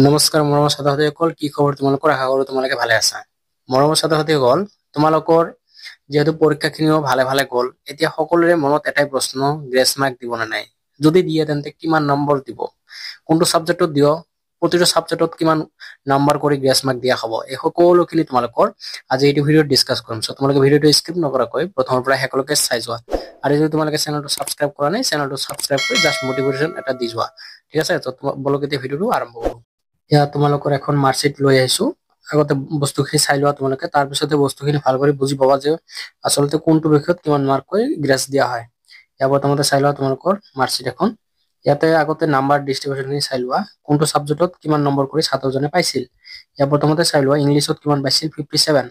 নমস্কাৰ মৰমৰ ছাত্ৰ-ছাত্ৰীসকল, কি খবৰ তোমালোকৰ? আশা কৰোঁ তোমালোকে ভালে আছা। মৰমৰ ছাত্ৰ-ছাত্ৰীসকল, তোমালোকৰ যিহেতু পৰীক্ষাখিনিও ভালে গ'ল, এতিয়া সকলোৰে মনত এটাই প্ৰশ্ন, গ্ৰেছ মাৰ্ক দিব নে নাই? যদি দিয়ে তেন্তে কিমান নম্বৰ দিব? কোনটো ছাবজেক্টত দিয়? প্ৰতিটো ছাবজেক্টত কিমান নাম্বাৰ কৰি গ্ৰেছ মাৰ্ক দিয়া হ'ব? এই সকলোখিনি তোমালোকৰ আজি এইটো ভিডিঅ'ত ডিছকাছ কৰিম। চ' তোমালোকে ভিডিঅ'টো স্কিপ নকৰাকৈ প্ৰথমৰ পৰা শেষলৈকে চাই যোৱা। আৰু যদি তোমালোকে চেনেলটো ছাবস্ক্ৰাইব কৰা নাই, চেনেলটো ছাবস্ক্ৰাইব কৰি জাষ্ট মটিভেশ্যন এটা দি যোৱা। ঠিক আছে? ত' বলক এতিয়া ভিডিঅ'টো আৰম্ভ কৰোঁ। এতিয়া তোমালোকৰ এখন মাৰ্কশ্বিট লৈ আহিছো। আগতে বস্তুখিনি চাই লোৱা তোমালোকে, তাৰপিছতে বস্তুখিনি ভাল কৰি বুজি পাবা যে আচলতে কোনটো বিষয়ত কিমান মাৰ্ক কৰি গ্ৰেছ দিয়া হয়। ইয়াৰ প্ৰথমতে চাই লোৱা তোমালোকৰ মাৰ্কশ্বিট এখন। ইয়াতে আগতে নাম্বাৰ ডিষ্ট্ৰিবিউচনখিনি চাই লোৱা, কোনটো ছাবজেক্টত কিমান নম্বৰ কৰি ছাত্ৰজনে পাইছিল। ইয়াৰ প্ৰথমতে চাই লোৱা ইংলিছত কিমান পাইছিল 57,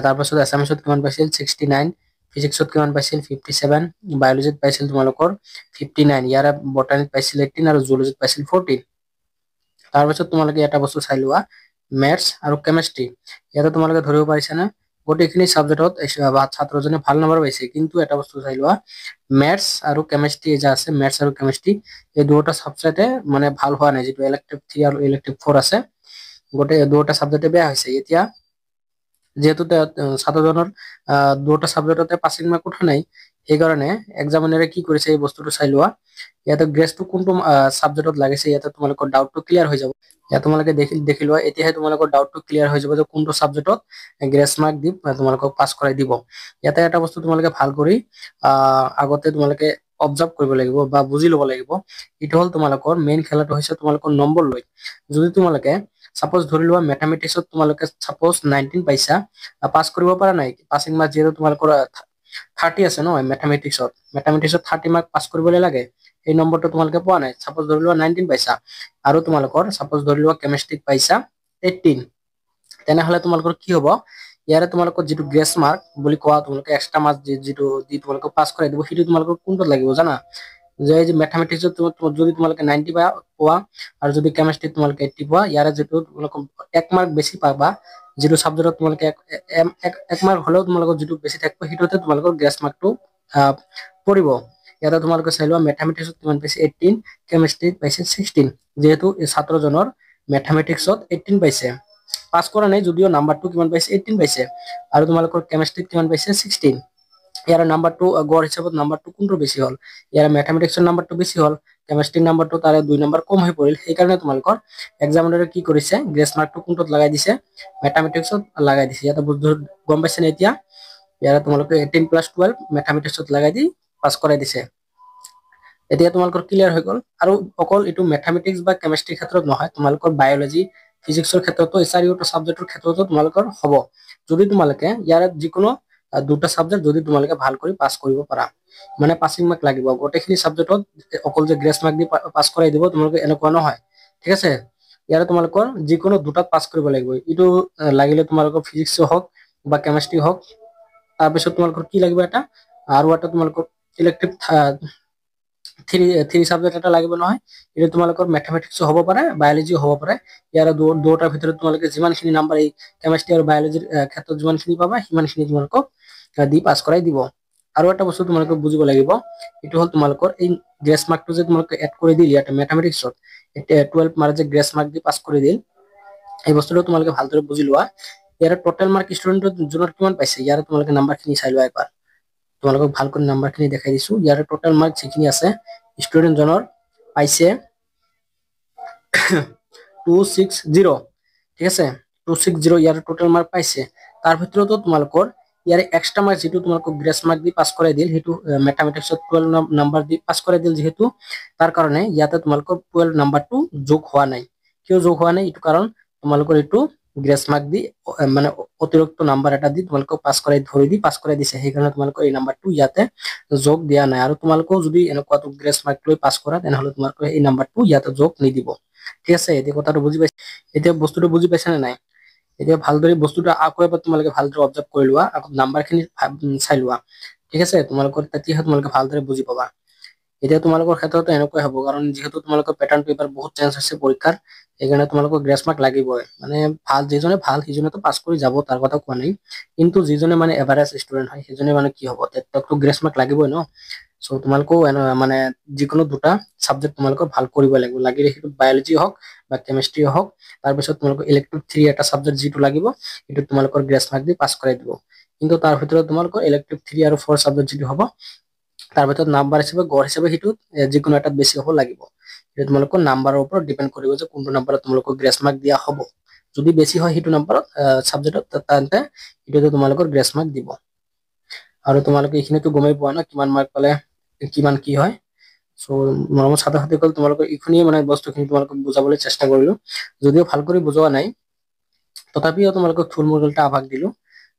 তাৰপাছত এছামিছত কিমান পাইছিল 69, ফিজিক্সত কিমান পাইছিল 57, বায়'লজিত পাইছিল তোমালোকৰ 59, ইয়াৰে বটানীত পাইছিল 18 আৰু জুলজিত পাইছিল 14। তাৰপিছত তোমালোকে এটা বস্তু চাই লোৱা মেথছ আৰু কেমেষ্ট্ৰি। ইয়াতে তোমালোকে ধৰিব পাৰিছা না গোটেইখিনি ছাবজেক্টত ছাত্ৰজনে ভাল নম্বৰ পাইছে, কিন্তু এটা বস্তু চাই লোৱা মেথছ আৰু কেমেষ্ট্ৰি যে আছে, মেথছ আৰু কেমেষ্ট্ৰি এই দুটা ছাবজেক্টে মানে ভাল হোৱা নাই। যিটো ইলেক্টিভ 3 আৰু ইলেক্টিভ 4 আছে, গোটেই দুটা ছাবজেক্টে বেয়া হৈছে। এতিয়া যিহেতু ছাত্ৰজনৰ দুটা ছাবজেক্টতে পাছিং মাৰ্ক উঠা নাই, সেইকাৰণে এক্সামিনাৰে কি কৰিছে এই বস্তুটো চাই লোৱা। ইয়াতে গ্ৰেছটো কোনটো ছাবজেক্টত লাগিছে, ইয়াতে তোমালোকৰ ডাউটটো ক্লিয়াৰ হৈ যাব। ইয়াত তোমালোকে দেখি লোৱা, এতিয়াহে তোমালোকৰ ডাউটটো ক্লিয়াৰ হৈ যাব যে কোনটো ছাবজেক্টত গ্ৰেছ মাৰ্ক দি তোমালোকক পাছ কৰাই দিব। ইয়াতে এটা বস্তু তোমালোকে ভাল কৰি আগতে তোমালোকে অবজাৰ্ভ কৰিব লাগিব বা বুজি ল'ব লাগিব। এইটো হ'ল তোমালোকৰ মেইন খেলাটো হৈছে তোমালোকৰ নম্বৰ লৈ। যদি তোমালোকে সাপোজ ধৰি লোৱা মেথামেটিক্সত তোমালোকে সাপোজ 19 পাইছা, পাছ কৰিব পৰা নাই, পাছিং মাৰ্ক যিহেতু তোমালোকৰ 30 আছে ন, মেথামেটিক্সত 30 মাৰ্ক পাছ কৰিবলৈ লাগে। এই নম্বৰটো তোমালোকে পোৱা নাই, সাপোজ ধৰি লোৱা 19 পাইছা, আৰু তোমালোকৰ সাপোজ ধৰি লোৱা কেমেষ্ট্ৰিত পাইছা 18, তেনেহলে তোমালোকৰ কি হ'ব, ইয়াৰে তোমালোকৰ যিটো গ্ৰেছ মাৰ্ক বুলি কোৱা তোমালোকে এক্সট্ৰা মাৰ্ক যিটো দি তোমালোকক পাছ কৰাই দিব, সেইটো তোমালোকৰ কোনটোত লাগিব জানা? যে মেথামেটিক্সত যদি তোমালোকে 90 পোৱা আৰু যদি কেমেষ্ট্ৰিত তোমালোকে 80 পোৱা, ইয়াৰে যিটো তোমালোকৰ 1 মাৰ্ক বেছি পাবা, যিটো ছাবজেক্টত তোমালোকে 1 মাৰ্ক হলেও তোমালোকৰ যিটো বেছি থাকিব, সেইটোতে তোমালোকৰ গ্ৰেছ মাৰ্কটো পৰিব। ইয়াতে তোমালোকে চাই লোৱা মেথামেটিক্সত কিমান পাইছে 18, কেমেষ্ট্ৰিত পাইছে 16। যেহেতু এই ছাত্ৰজনৰ মেথামেটিক্সত 18 পাইছে, পাছ কৰা নাই যদিও নাম্বাৰটো কিমান পাইছে 18 পাইছে, আৰু তোমালোকৰ কেমেষ্ট্ৰিত কিমান পাইছে 16। ইয়াৰ নাম্বাৰটো গড় হিচাপত নাম্বাৰটো কোনটো বেছি হ'ল? ইয়াৰ মেথামেটিক্সৰ নাম্বাৰটো বেছি হ'ল, কেমেষ্ট্ৰিৰ নাম্বাৰটো তাৰে 2 নম্বৰ কম হৈ পৰিল। সেইকাৰণে তোমালোকৰ এক্সামিনাৰে কি কৰিছে, গ্ৰেছ মাৰ্কটো কোনটোত লগাই দিছে? মেথামেটিক্সত লগাই দিছে। ইয়াতে গম পাইছে নে এতিয়া? ইয়াৰে তোমালোকে 18+12 মেথামেটিক্সত লগাই দি পাছ কৰাই দিছে। এতিয়া তোমালোকৰ ক্লিয়াৰ হৈ গ'ল। আৰু অকল এইটো মেথামেটিক্স বা কেমেষ্ট্ৰিৰ ক্ষেত্ৰত নহয়, তোমালোকৰ বায়'লজি, ফিজিক্সৰ ক্ষেত্ৰতো, এই চাৰিওটা ছাবজেক্টৰ ক্ষেত্ৰতো তোমালোকৰ হ'ব, যদি তোমালোকে ইয়াৰে যিকোনো দুটা ছাবজেক্ট যদি তোমালোকে ভাল কৰি পাছ কৰিব পাৰা। মানে পাছিং মাৰ্ক লাগিব গোটেইখিনি ছাবজেক্টত, অকল যে গ্ৰেছ মাৰ্ক দি পাছ কৰাই দিব তোমালোকে এনেকুৱা নহয়। ঠিক আছে? ইয়াৰে তোমালোকৰ যিকোনো দুটাত পাছ কৰিব লাগিব। এইটো লাগিলে তোমালোকৰ ফিজিক্স হওক বা কেমেষ্ট্ৰি হওক। তাৰপিছত তোমালোকৰ কি লাগিব, এটা আৰু এটা তোমালোকৰ ইলেক্টিভ থ্ৰী সাবজেক্ট এটা লাগিব নহয়। এটা তোমালোকৰ মেথামেটিক্স হ'ব পাৰে, বায়'লজি হ'ব পাৰে। ইয়াৰ দুটাৰ ভিতৰত তোমালোকে যিমানখিনি নাম্বাৰ এই কেমেষ্ট্ৰি আৰু বায়'লজিৰ ক্ষেত্ৰত যিমানখিনি পাবা, সিমানখিনি তোমালোকক দি পাছ কৰাই দিব। আৰু এটা বস্তু তোমালোকে বুজিব লাগিব, এইটো হ'ল তোমালোকৰ এই গ্ৰেছ মাৰ্কটো যে তোমালোকে এড কৰি দিল ইয়াতে মেথামেটিক্সত, 12 মাৰ্ক যে গ্ৰেছ মাৰ্ক দি পাছ কৰি দিল, এই বস্তুটো তোমালোকে ভালদৰে বুজি লোৱা। ইয়াৰে টোটেল মাৰ্ক ষ্টুডেণ্টৰ জোনত কিমান পাইছে, ইয়াৰে তোমালোকে নাম্বাৰখিনি চাই লোৱা একবাৰ। তোমালোকক ভালকৈ নাম্বাৰখিনি দেখাই দিছো। ইয়াৰে টোটেল মাৰ্ক যিখিনি আছে ষ্টুডেণ্টজনৰ পাইছে 260। ঠিক আছে? 260 ইয়াৰ টোটেল মাৰ্ক পাইছে। তাৰ ভিতৰতো তোমালোকৰ ইয়াৰে এক্সট্ৰা মাৰ্ক যিটো তোমালোকক গ্ৰেছ মাৰ্ক দি পাছ কৰাই দিল, সেইটো মেথামেটিক্সত 12 নাম্বাৰ দি পাছ কৰাই দিল, যিহেতু তাৰ কাৰণে ইয়াতে তোমালোকৰ 12 নাম্বাৰটো যোগ হোৱা নাই। কিয় যোগ হোৱা নাই? এইটো কাৰণ তোমালোকৰ এইটো গ্ৰেছ মাৰ্ক দি মানে অতিৰিক্ত নাম্বাৰ এটা দি তোমালোকক পাছ কৰাই ধৰি দি পাছ কৰাই দিছে। সেইকাৰণে তোমালোকৰ এই নাম্বাৰটো ইয়াতে যোগ দিয়া নাই। আৰু তোমালোকেও যদি এনেকুৱা গ্ৰেছ মাৰ্ক লৈ পাছ কৰা, তেনেহলে তোমালোকৰ এই নাম্বাৰটো ইয়াতে যোগ নিদিব। ঠিক আছে? এতিয়া কথাটো বুজি পাইছা? এতিয়া বস্তুটো বুজি পাইছা নে নাই? এতিয়া ভালদৰে বস্তুটো আকৌ এবাৰ তোমালোকে ভালদৰে অবজাৰ্ভ কৰি লোৱা, আকৌ নাম্বাৰখিনি চাই লোৱা। ঠিক আছে? তোমালোকৰ তেতিয়াহে তোমালোকে ভালদৰে বুজি পাবা। এতিয়া তোমালোকৰ ক্ষেত্ৰতো এনেকুৱাই হ'ব, কাৰণ যিহেতু তোমালোকৰ পেটাৰ্ণটো এবাৰ বহুত চেঞ্জ হৈছে পৰীক্ষাৰ, সেইকাৰণে তোমালোকৰ গ্ৰেছ মাৰ্ক লাগিবই। মানে ভাল যিজনে ভাল সিজনেতো পাছ কৰি যাব, তাৰ কথা কোৱা নাই, কিন্তু যিজনে মানে এভাৰেজ ষ্টুডেণ্ট হয়, সেইজনে মানে কি হ'ব, তেওঁকতো গ্ৰেছ মাৰ্ক লাগিবই ন। চ' তোমালোকেও মানে যিকোনো দুটা ছাবজেক্ট তোমালোকৰ ভাল কৰিব লাগিব, লাগিলে সেইটো বায়'লজি হওক বা কেমিষ্ট্ৰি হওক। তাৰপিছত তোমালোকৰ ইলেক্টিভ 3 এটা ছাবজেক্ট যিটো লাগিব সেইটো তোমালোকৰ গ্ৰেছ মাৰ্ক দি পাছ কৰাই দিব। কিন্তু তাৰ ভিতৰত তোমালোকৰ ইলেক্টিভ 3 আৰু 4 ছাবজেক্ট যিটো হ'ব তাৰ ভিতৰত নাম্বাৰ হিচাপে গড় হিচাপে সেইটো যিকোনো এটাত বেছি হ'ব লাগিব। সেইটো তোমালোকৰ নাম্বাৰৰ ওপৰত ডিপেণ্ড কৰিব যে কোনটো নাম্বাৰত তোমালোকক গ্ৰেছ মাৰ্ক দিয়া হ'ব। যদি বেছি হয় সেইটো নাম্বাৰত ছাবজেক্টত, তেন্তে এইটোতে তোমালোকৰ গ্ৰেছ মাৰ্ক দিব। আৰু তোমালোকে এইখিনিতো গমেই পোৱা ন কিমান মাৰ্ক পালে কিমান কি হয়। চ' মৰমৰ ছাত্ৰ ছাত্ৰীসকল, তোমালোকৰ এইখিনিয়ে মানে বস্তুখিনি তোমালোকক বুজাবলৈ চেষ্টা কৰিলো। যদিও ভাল কৰি বুজোৱা নাই, তথাপিও তোমালোকক থুলমূল এটা আভাস দিলো।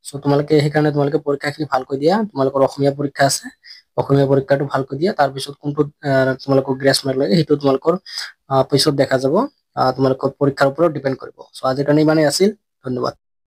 চ' তোমালোকে সেইকাৰণে তোমালোকে পৰীক্ষাখিনি ভালকৈ দিয়া। তোমালোকৰ অসমীয়া পৰীক্ষা আছে, অসমীয়া পৰীক্ষাটো ভালকৈ দিয়া। তাৰপিছত কোনটোত তোমালোকক গ্ৰেছ মাৰ্ক লাগে সেইটো তোমালোকৰ পিছত দেখা যাব। তোমালোকৰ পৰীক্ষাৰ ওপৰত ডিপেণ্ড কৰিব। চ' আজিৰ কাৰণে ইমানেই আছিল। ধন্যবাদ।